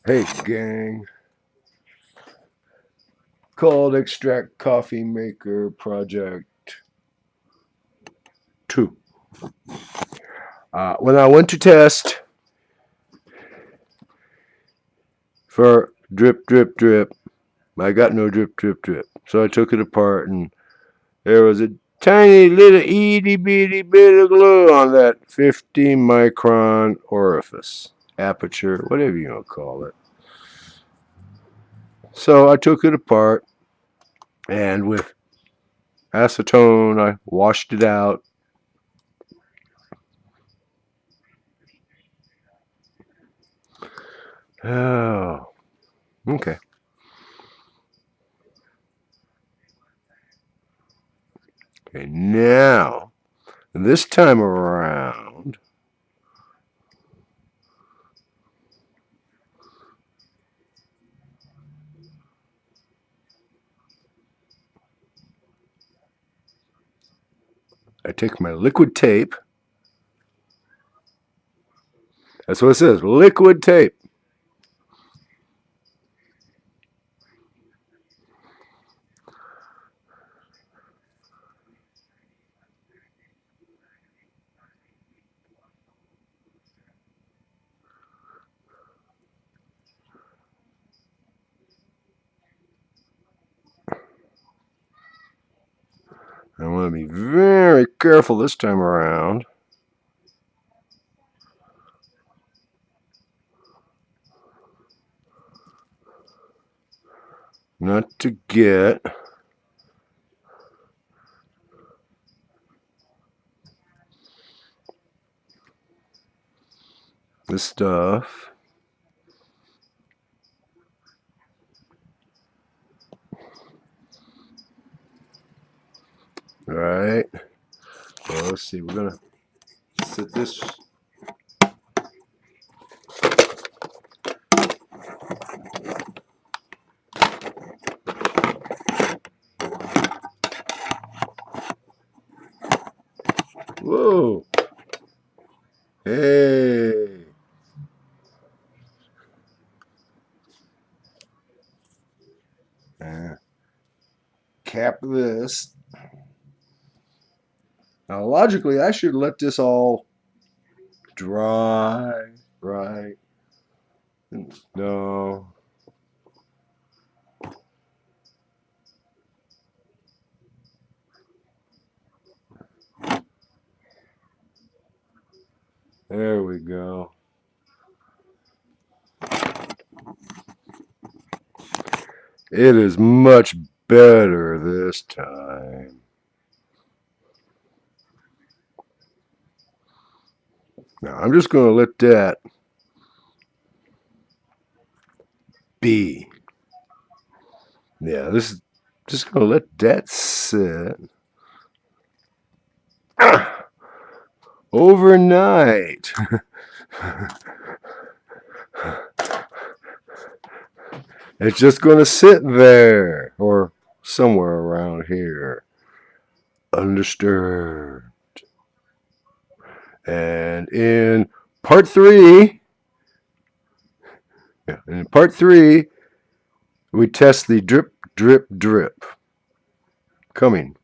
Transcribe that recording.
Hey gang, cold extract coffee maker project 2. When I went to test for drip drip drip, I got no drip drip drip. So I took it apart and there was a tiny little itty bitty bit of glue on that 50 micron orifice, aperture, whatever you want to call it. So I took it apart and with acetone I washed it out. Oh, okay. Okay, now, this time around, I take my liquid tape. That's what it says, liquid tape. I want to be very careful this time around. Not to get the stuff. All right. Well, let's see. We're going to set this. Whoa. Hey. Cap this. Now, logically, I should let this all dry, right? No. There we go. It is much better this time. Now, I'm just going to let that be. Yeah, this is just going to let that sit overnight. It's just going to sit there or somewhere around here, undisturbed. And in part 3, we test the drip, drip, drip. Coming